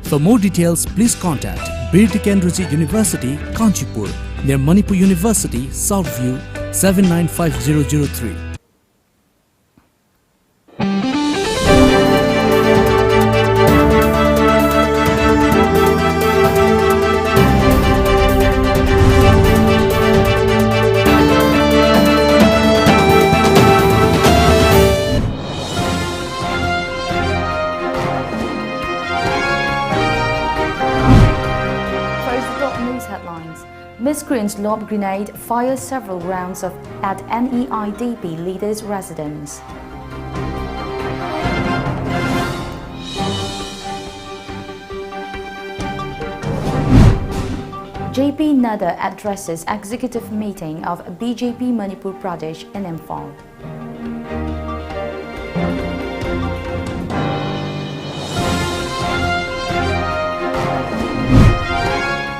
For more details, please contact BJP University, Kanchipur, near Manipur University, Southview, 795003. Miscreants lob grenade, fire several rounds at NEIDP leader's residence. JP Naga addresses executive meeting of BJP Manipur Pradesh in Imphal.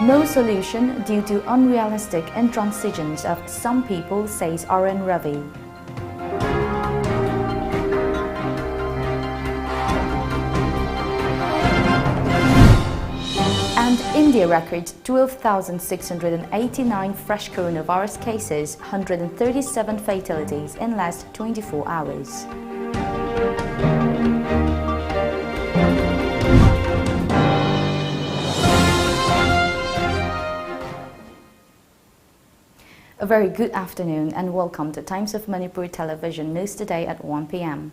No solution due to unrealistic intransigence of some people, says RN Ravi. And India records 12,689 fresh coronavirus cases, 137 fatalities in last 24 hours. A very good afternoon and welcome to Times of Manipur Television News today at 1 p.m.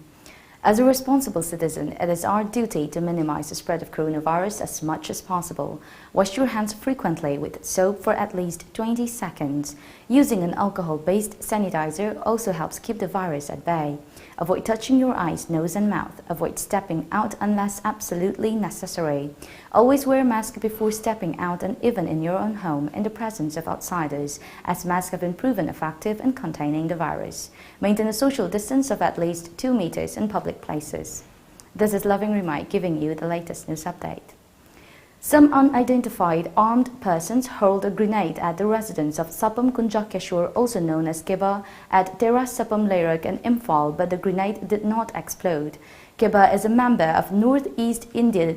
As a responsible citizen, it is our duty to minimize the spread of coronavirus as much as possible. Wash your hands frequently with soap for at least 20 seconds. Using an alcohol-based sanitizer also helps keep the virus at bay. Avoid touching your eyes, nose and mouth. Avoid stepping out unless absolutely necessary. Always wear a mask before stepping out and even in your own home in the presence of outsiders, as masks have been proven effective in containing the virus. Maintain a social distance of at least 2 meters in public places. This is Loving RIMAI giving you the latest news update. Some unidentified armed persons hurled a grenade at the residence of Sapam Kunjakeshwar, also known as Keba, at Teras Sapam Leirak in Imphal, but the grenade did not explode. Keba is a member of Northeast India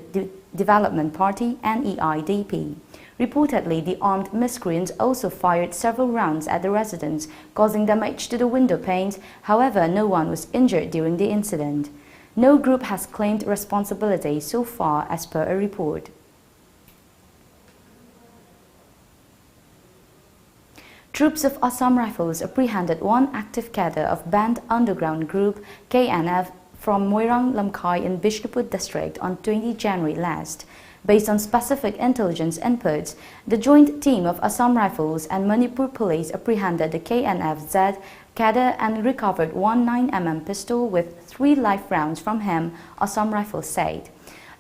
Development Party (NEIDP). Reportedly, the armed miscreants also fired several rounds at the residence, causing damage to the window panes. However, no one was injured during the incident. No group has claimed responsibility so far, as per a report. Troops of Assam Rifles apprehended one active cadre of banned underground group KNF from Moirang Lamkai in Bishnupur district on 20 January last. Based on specific intelligence inputs, the joint team of Assam Rifles and Manipur Police apprehended the KNF-Z cadre and recovered one 9mm pistol with 3 live rounds from him, Assam Rifles said.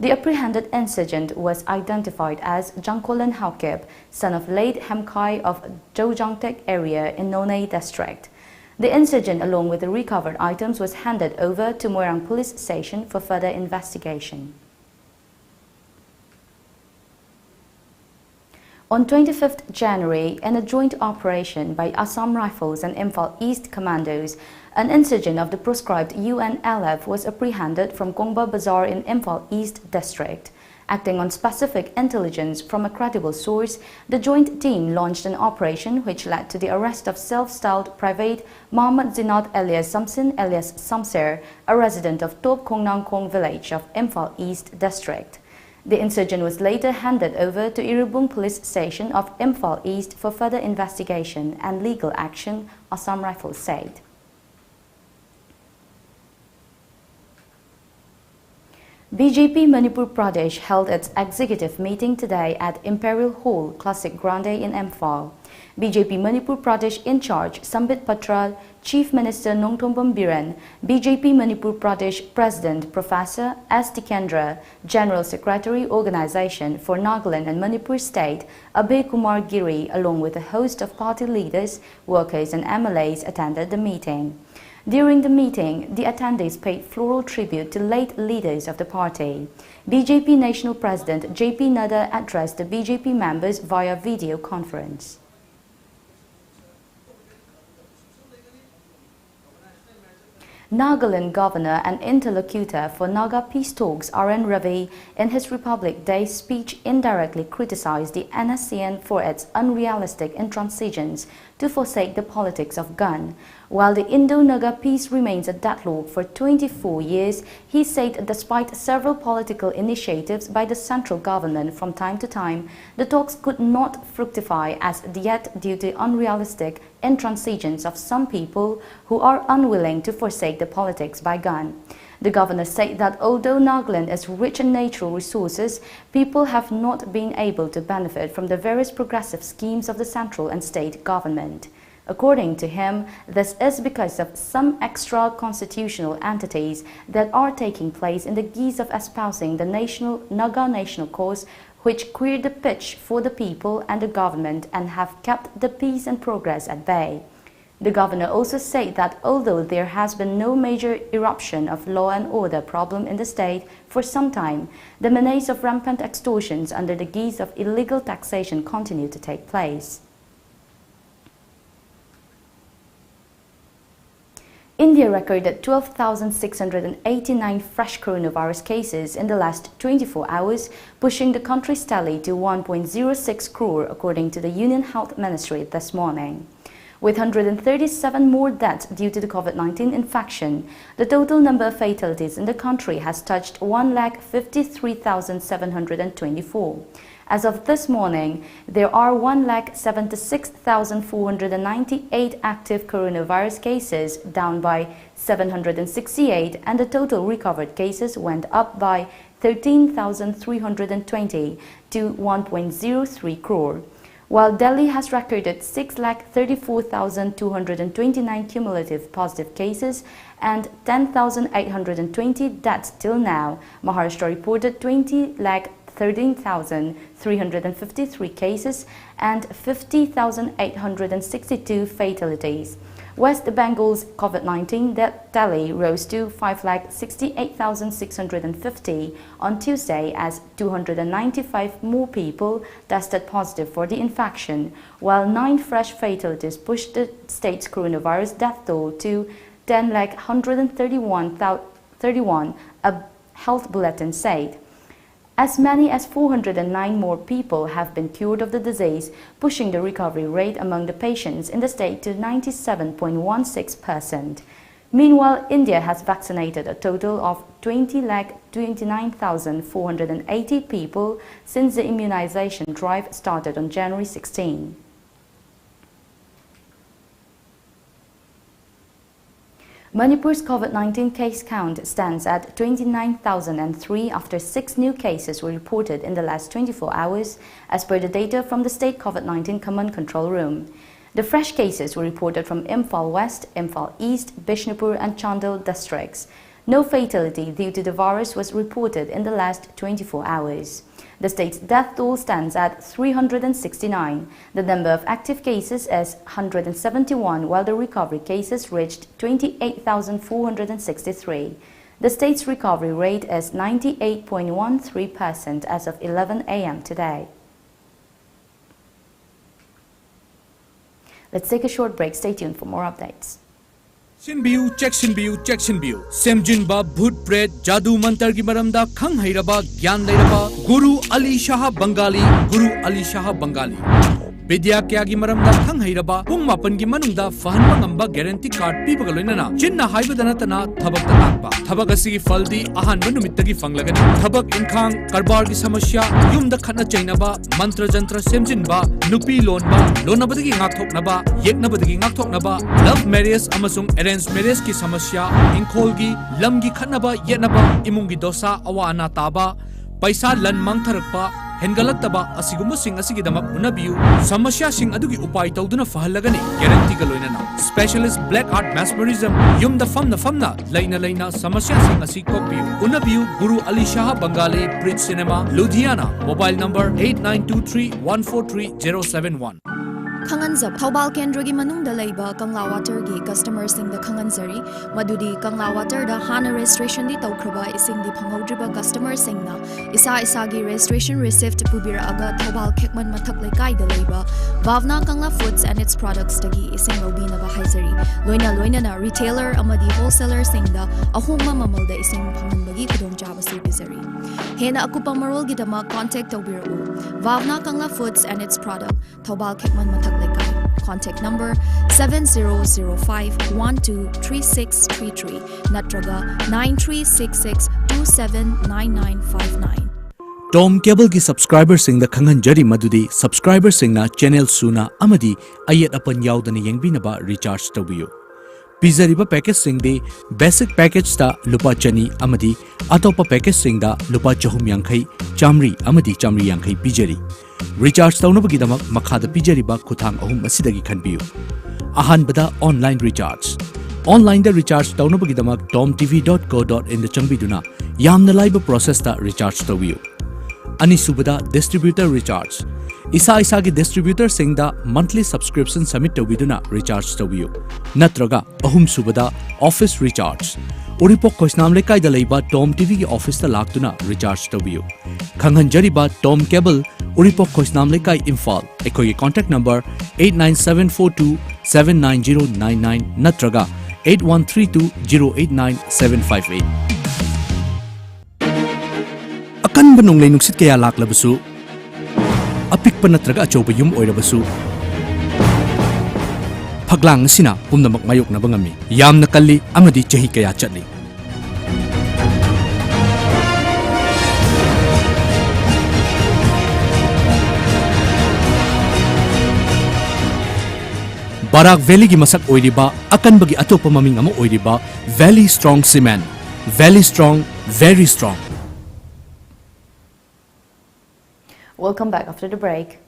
The apprehended insurgent was identified as Jangkolan Haukib, son of late Hemkai of Jojangtek area in Nonei district. The insurgent, along with the recovered items, was handed over to Moirang Police Station for further investigation. On 25th January, in a joint operation by Assam Rifles and Imphal East Commandos, an insurgent of the proscribed UNLF was apprehended from Kongba Bazaar in Imphal East District. Acting on specific intelligence from a credible source, the joint team launched an operation which led to the arrest of self-styled Private Mohammad Zinat alias Samsin alias Samser, a resident of Top Kongnangkong village of Imphal East District. The insurgent was later handed over to Irubung Police Station of Imphal East for further investigation and legal action, Assam Rifles said. BJP Manipur Pradesh held its executive meeting today at Imperial Hall, Classic Grande in Imphal. BJP Manipur Pradesh in charge Sambit Patral, Chief Minister Nongtombam Biren, BJP Manipur Pradesh President Professor S. Tikendra, General Secretary Organization for Nagaland and Manipur State Abhay Kumar Giri, along with a host of party leaders, workers and MLAs attended the meeting. During the meeting, the attendees paid floral tribute to late leaders of the party. BJP National President JP Naga addressed the BJP members via video conference. Nagaland Governor and interlocutor for Naga peace talks RN Ravi in his Republic Day speech indirectly criticized the NSCN for its unrealistic intransigence to forsake the politics of gun. While the Indo-Naga peace remains a deadlock for 24 years, he said despite several political initiatives by the central government from time to time, the talks could not fructify as yet due to unrealistic intransigence of some people who are unwilling to forsake the politics by gun. The governor said that although Nagaland is rich in natural resources, people have not been able to benefit from the various progressive schemes of the central and state government. According to him, this is because of some extra constitutional entities that are taking place in the guise of espousing the Naga national cause, which cleared the pitch for the people and the government and have kept the peace and progress at bay. The governor also said that although there has been no major eruption of law and order problem in the state for some time, the menace of rampant extortions under the guise of illegal taxation continue to take place. India recorded 12,689 fresh coronavirus cases in the last 24 hours, pushing the country's tally to 1.06 crore according to the Union Health Ministry this morning. With 137 more deaths due to the COVID-19 infection, the total number of fatalities in the country has touched 1,53,724. As of this morning, there are 1,76,498 active coronavirus cases, down by 768, and the total recovered cases went up by 13,320 to 1.03 crore. While Delhi has recorded 6,34,229 cumulative positive cases and 10,820 deaths till now, Maharashtra reported 20,13,353 cases and 50,862 fatalities. West Bengal's COVID-19 death tally rose to 5,68,650 on Tuesday as 295 more people tested positive for the infection, while 9 fresh fatalities pushed the state's coronavirus death toll to 10,131,031, a health bulletin said. As many as 409 more people have been cured of the disease, pushing the recovery rate among the patients in the state to 97.16%. Meanwhile, India has vaccinated a total of 20,29,480 people since the immunization drive started on January 16. Manipur's COVID-19 case count stands at 29,003 after 6 new cases were reported in the last 24 hours, as per the data from the State COVID-19 Command Control Room. The fresh cases were reported from Imphal West, Imphal East, Bishnupur and Chandel districts. No fatality due to the virus was reported in the last 24 hours. The state's death toll stands at 369. The number of active cases is 171, while the recovery cases reached 28,463. The state's recovery rate is 98.13% as of 11 a.m. today. Let's take a short break. Stay tuned for more updates. Shinbiu, Checkshinbiu. Semjinba, Bhut Pret, Jadu Mantar ki maramda khang hairaba, Gyan Lairaba, Guru Ali Shah Bengali. Vidya kya gi maramda khang hairaba, Pung Mapan ki manungda, Fahanba ngamba guarantee card pibaga loinana, Chinna haibadana tana, Thabak takpa. Thabak asigi faldi, Ahan banumittagi fanglagani. Thabak inkhang, Karbar ki samasya, Yumda khatna chainaba, Mantra Jantra Semjinba, Nupi Lonba, Lonabadagi ngakthoknaba, Yeknabadagi ngakthoknaba, Love Marriage amasung arranged marriage ki samasya, Inkolgi, Lamgi khatnaba, Yetnaba, Imungi dosa, Awana taba, Paisa lan mangtharakpa, Hengalaktaba, Asiguma sing Asigidamak Unabiu, Samasya sing Adugi Upai Tauduna Fahalagani, Guarantee Galoinana, Specialist Black Art Mesmerism, Yum the Famna, Laina, Samasya sing Asikopiu, Unabiu, Guru Ali Shah Bengali, Bridge Cinema, Ludhiana, mobile number 8923 143 071. Khanganzap Thobal Kendrogi Manungda Laiba Kangla Water gi customers sing the Khanganzari Madudi Kangla Water da Hana registration di Taukraba ising di Pangodriba customers sing na Isa Isagi registration receipt Pubira Aga Thobal Kekman Matak Laikai da Laiba Bhavna Kangla Foods and its products tagi ising Lobina Bahizari Loina na retailer Amadi wholesaler sing da Ahuma Mamal da ising Panganbagi Kudong Java Supizari Hena Akupa Marol Gidama contact Taubiru Bhavna Kangla Foods and its product Thobal Kekman Matak Laikai. Contact number 7005123633 Natraga 9366279959. Tom Cable ki subscriber sing the Khangan Jari Madudi subscriber sing na channel suna amadi ayat apan yaudana yengbinaba recharge tawiyo. Pizariba package sing de basic package ta lupa chani amadi atopa package sing da lupa chahum yankai chamri amadi chamri yankai pizari. Recharge taunabagidamag makhada pijariba kuthang ahum asidagi khanbiyu. Ahanbada online recharge. Online da recharge taunabagidamag tomtv.co.in da changbiduna yamna laiba process ta recharge tawiyu. Anisubada distributor recharge. Isa gi distributor sing da monthly subscription submit tawiduna recharge tawiyu. Natraga ahum subada office recharge. Uripok Kosnam Lekai da Laiba Tom TV ki office ta laktuna recharge tawiyu. Khangan Jariba Tom Cable Uripok Kosnam Lekai Imphal. Ekoi contact number 89742790999 Natraga 8132089758. Akan banong lay nuksit kaya laklabasu. Apik pa natraga achoba yum oirabasu. Paglang sina pumnamak mayok na bangami. Yam nakali amadi chahi kaya chatli. Barak Valley gi masak oiriba akan bagi atopa maming amo oiriba Valley Strong Cement. Valley Strong, very strong. Welcome back after the break.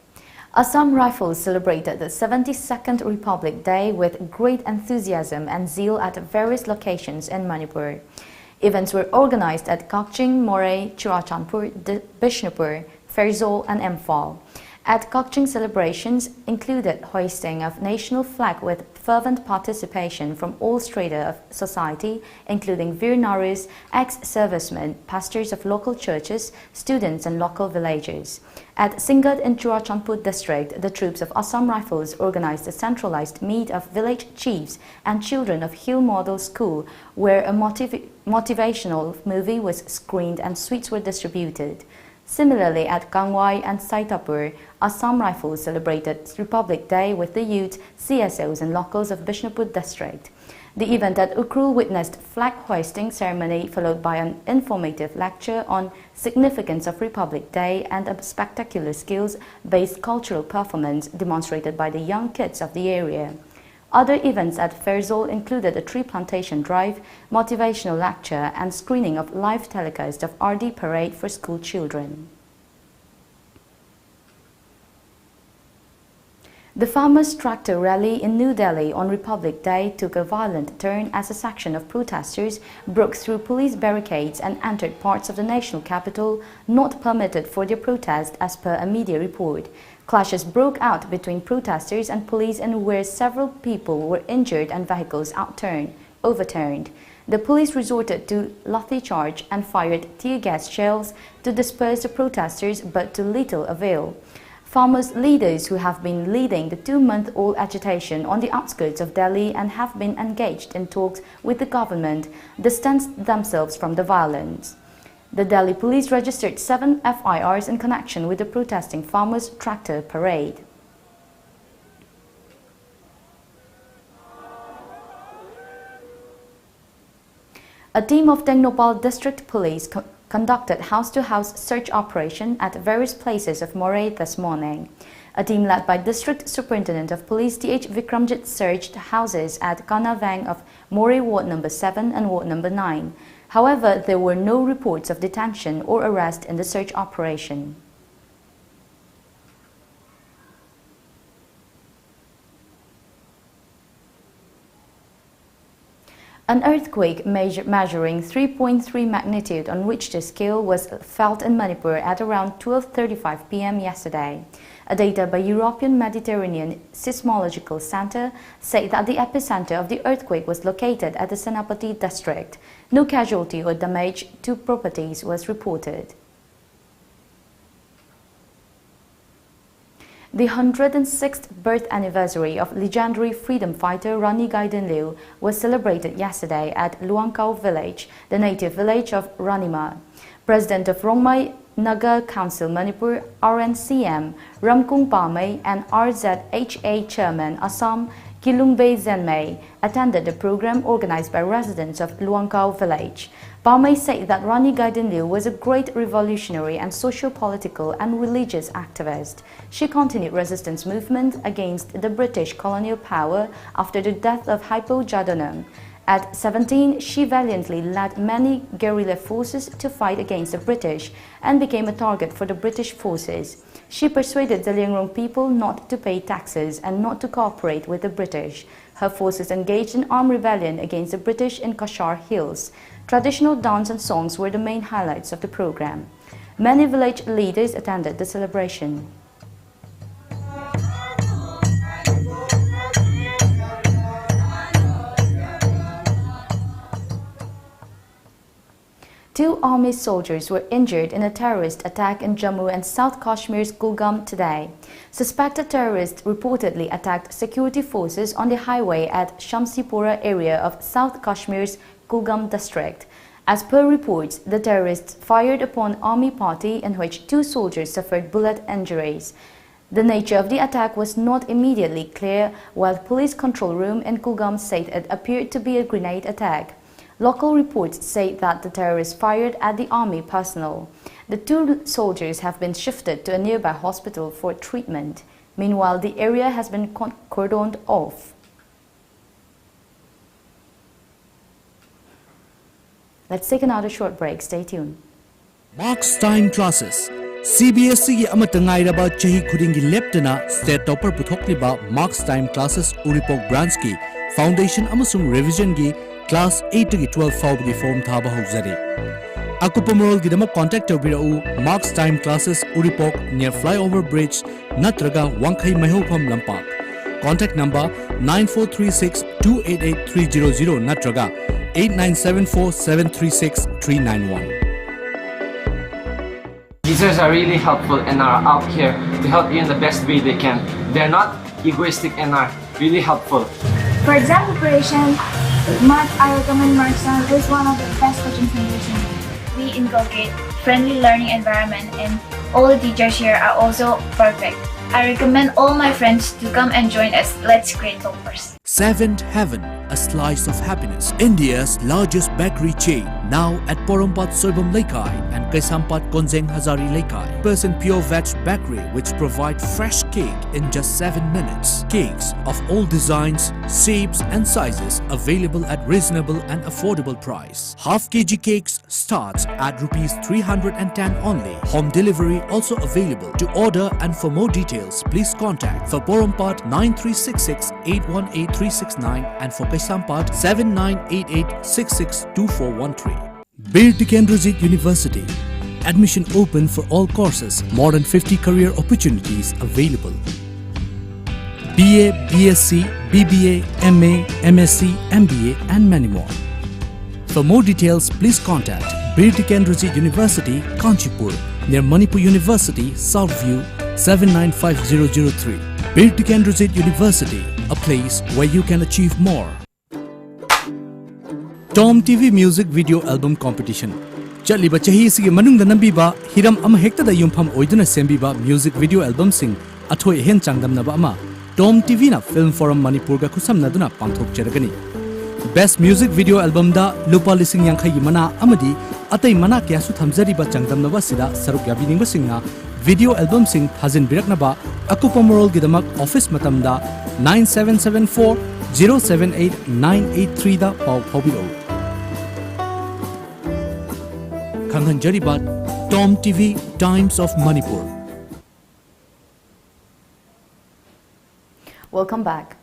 Assam Rifles celebrated the 72nd Republic Day with great enthusiasm and zeal at various locations in Manipur. Events were organized at Kakching, Moray, Churachandpur, Bishnupur, Ferozpur and Imphal. At Kakching, celebrations included hoisting of national flag with fervent participation from all strata of society, including Veer Naris, ex-servicemen, pastors of local churches, students and local villagers. At Singat in Churachandpur district, the troops of Assam Rifles organized a centralized meet of village chiefs and children of Hill Model School, where a motivational movie was screened and sweets were distributed. Similarly, at Gangwai and Saitapur, Assam Rifles celebrated Republic Day with the youth, CSOs and locals of Bishnupur district. The event at Ukrul witnessed flag hoisting ceremony followed by an informative lecture on significance of Republic Day and a spectacular skills-based cultural performance demonstrated by the young kids of the area. Other events at Ferozpur included a tree plantation drive, motivational lecture and screening of live telecast of RD parade for school children. The farmers' tractor rally in New Delhi on Republic Day took a violent turn as a section of protesters broke through police barricades and entered parts of the national capital not permitted for their protest as per a media report. Clashes broke out between protesters and police and where several people were injured and vehicles overturned. The police resorted to lathi charge and fired tear gas shells to disperse the protesters, but to little avail. Farmers' leaders who have been leading the 2-month-old agitation on the outskirts of Delhi and have been engaged in talks with the government distanced themselves from the violence. The Delhi police registered 7 FIRs in connection with the protesting farmers' tractor parade. A team of Tengnopal District Police conducted house-to-house search operation at various places of Moray this morning. A team led by District Superintendent of Police T.H. Vikramjit searched houses at Kanavang of Moray Ward number 7 and Ward number 9. However, there were no reports of detention or arrest in the search operation. An earthquake measuring 3.3 magnitude on Richter scale was felt in Manipur at around 12:35 p.m. yesterday. A data by European Mediterranean Seismological Center say that the epicenter of the earthquake was located at the Senapati district. No casualty or damage to properties was reported. The 106th birth anniversary of legendary freedom fighter Rani Gaidindis was celebrated yesterday at Luangkau village, the native village of RIMAI. President of RIMAI Naga Council Manipur RNCM Ramkung Pamei and RZHA Chairman Assam Rifles attended the program organized by residents of Luangkau village. Pamei said that Rani Gaidindis was a great revolutionary and socio-political and religious activist. She continued resistance movement against the British colonial power after the death of Hypo Jadonam. At 17, she valiantly led many guerrilla forces to fight against the British and became a target for the British forces. She persuaded the Liangrong people not to pay taxes and not to cooperate with the British. Her forces engaged in armed rebellion against the British in Qatar Hills. Traditional dance and songs were the main highlights of the program. Many village leaders attended the celebration. Two army soldiers were injured in a terrorist attack in Jammu and South Kashmir's Kulgam today. Suspected terrorists reportedly attacked security forces on the highway at Shamsipura area of South Kashmir's Kulgam district. As per reports, the terrorists fired upon army party in which two soldiers suffered bullet injuries. The nature of the attack was not immediately clear, while police control room in Kulgam said it appeared to be a grenade attack. Local reports say that the terrorists fired at the army personnel. The two soldiers have been shifted to a nearby hospital for treatment. Meanwhile, the area has been cordoned off. Let's take another short break. Stay tuned. Marks Time Classes CBSE Amatangairaba Chahi Kudingi Leptana State Topper Puthokliba Marks Time Classes Uripok Bransky Foundation Amasung Revision Gi Class 8 to 12 Faugi Form Thaba Huzari. Akupamurol Gidama contact Birau Marks Time Classes Uripok near Flyover Bridge Natraga Wankai Mahopam Lampak. Contact number 9436 288 300 Natraga 8974 736 391. Teachers are really helpful and are out here to help you in the best way they can. They're not egoistic and are really helpful. For exam preparation, I recommend Markson, who is one of the best coaching centers in India. We inculcate friendly learning environment and all the teachers here are also perfect. I recommend all my friends to come and join us. Let's create toppers. Seventh Heaven, a slice of happiness. India's largest bakery chain, now at Porompat Soibam Laikai and Kaisampat Konzeng Hazari Laikai. Percent pure veg bakery which provide fresh cake in just 7 minutes. Cakes of all designs, shapes and sizes available at reasonable and affordable price. Half kg cakes starts at Rs 310 only. Home delivery also available. To order and for more details, please contact for Porompat 9366 818 369 and for Kaisampat 7988 662413. Bir Tikendrazit University. Admission open for all courses. More than 50 career opportunities available. BA, BSc, BBA, MA, MSc, MBA and many more. For more details, please contact Bir Tikendrazit University, Kanchipur, near Manipur University, Southview 795003. Bir Tikendrazit University, a place where you can achieve more. TOMTV Music Video Album Competition. Chaliba chahi sigi manungda nambiba hiram ama hekta da yumpham oiduna sembiba music video album sing athoi hen changdamnaba ama TOMTV na Film Forum Manipur ga khusamnaduna pangthok cheragani. Best Music Video Album da lupa lising yankhai mana amadi atai mana kya su thamjariba changdamnaba sida saruk yabiningba singna video album sing thajin biraknaba akupamorol gidamak office matamda 9774 078 983 da pau phobiro. Kanghanjaribat TOMTV Times of Manipur. Welcome back.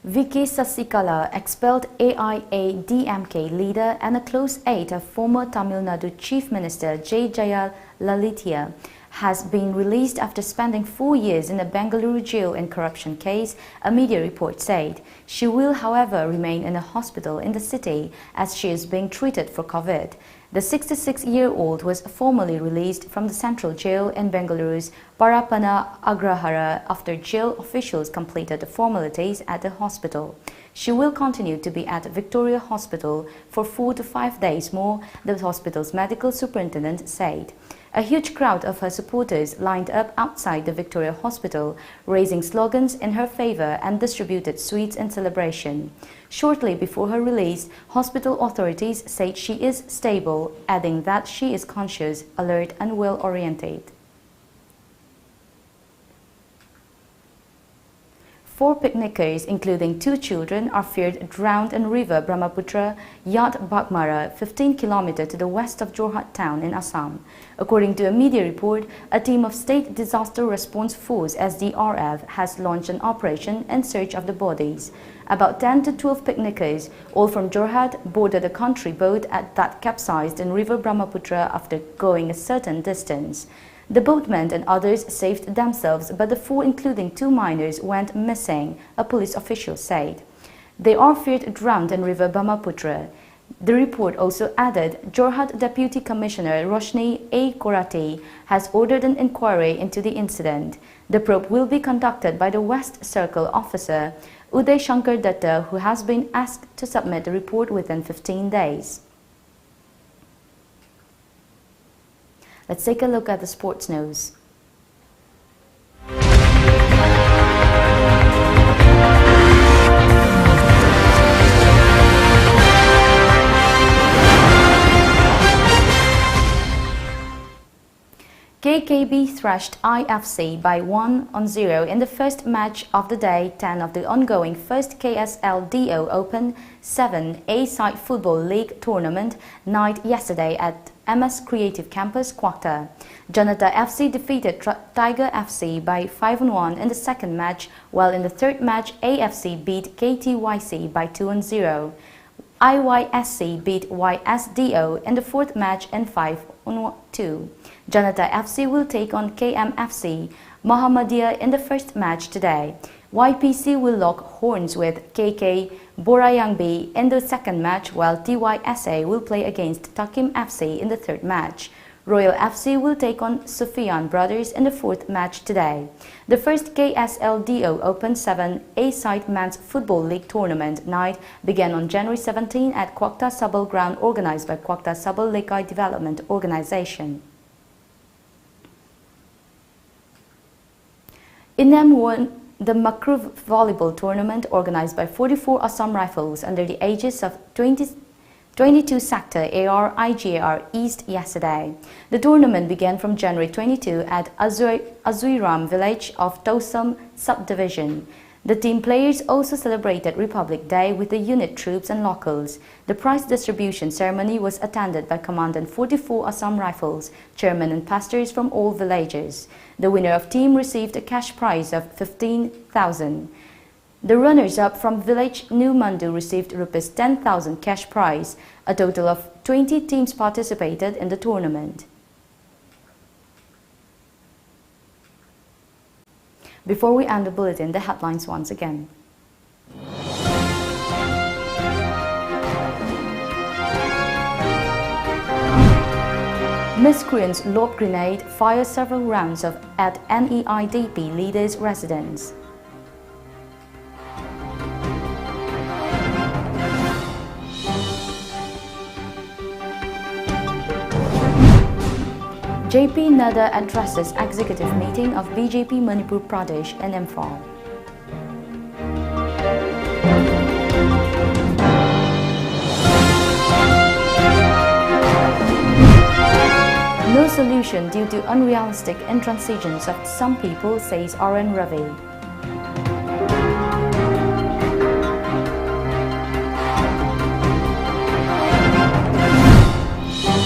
Vicky Sasikala, expelled AIA-DMK leader and a close aide of former Tamil Nadu Chief Minister Jayalalithaa, has been released after spending 4 years in a Bengaluru jail in corruption case, a media report said. She will, however, remain in a hospital in the city as she is being treated for COVID. The 66-year-old was formally released from the central jail in Bengaluru's Parapana Agrahara after jail officials completed the formalities at the hospital. She will continue to be at Victoria Hospital for 4 to 5 days more, the hospital's medical superintendent said. A huge crowd of her supporters lined up outside the Victoria Hospital, raising slogans in her favor and distributed sweets in celebration. Shortly before her release, hospital authorities said she is stable, adding that she is conscious, alert and well-oriented. 4 picnickers, including 2 children, are feared drowned in river Brahmaputra, Yat Bakmara, 15 km to the west of Jorhat town in Assam. According to a media report, a team of State Disaster Response Force (SDRF) has launched an operation in search of the bodies. About 10 to 12 picnickers, all from Jorhat, boarded a country boat that capsized in river Brahmaputra after going a certain distance. The boatmen and others saved themselves, but the 4, including 2 minors, went missing, a police official said. They are feared drowned in river Brahmaputra. The report also added, Jorhat Deputy Commissioner Roshni A. Korati has ordered an inquiry into the incident. The probe will be conducted by the West Circle officer, Uday Shankar Datta, who has been asked to submit the report within 15 days. Let's take a look at the sports news. KKB thrashed IFC by 1-0 in the first match of the day 10 of the ongoing first KSLDO Open 7 A-Side Football League tournament night yesterday at MS Creative Campus, Qatar. Janata FC defeated Tiger FC by 5-1 in the second match, while in the third match AFC beat KTYC by 2-0. IYSC beat YSDO in the fourth match in 5-2. Janata FC will take on KMFC Mohammedia in the first match today. YPC will lock horns with KK Borayangbi in the second match, while TYSA will play against Takim FC in the third match. Royal FC will take on Sufyan Brothers in the fourth match today. The first KSLDO Open 7 A-Side Men's Football League tournament night began on January 17 at Kwakta Sabal Ground, organized by Kwakta Sabal Lekai Development Organization. Inem won the Makruv Volleyball Tournament organized by 44 Assam Rifles under the aegis of 22 Sector AR IGAR East yesterday. The tournament began from January 22 at Azuiram village of Tosam subdivision. The team players also celebrated Republic Day with the unit troops and locals. The prize distribution ceremony was attended by Commandant 44 Assam Rifles, chairmen and pastors from all villages. The winner of team received a cash prize of 15,000. The runners-up from village New Mandu received Rs 10,000 cash prize. A total of 20 teams participated in the tournament. Before we end the bulletin, the headlines once again. Miscreants lob grenade fire several rounds at NEIDP leader's residence. JP Naga addresses executive meeting of BJP Manipur Pradesh in Imphal. No solution due to unrealistic intransigence of some people, says RN Ravi.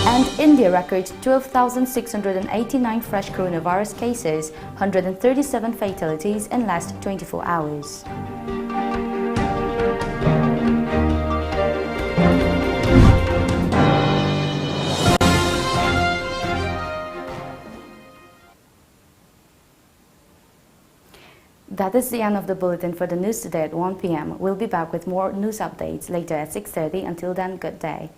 And India records 12,689 fresh coronavirus cases, 137 fatalities in last 24 hours. That is the end of the bulletin for the news today at 1 p.m. We'll be back with more news updates later at 6:30. Until then, good day.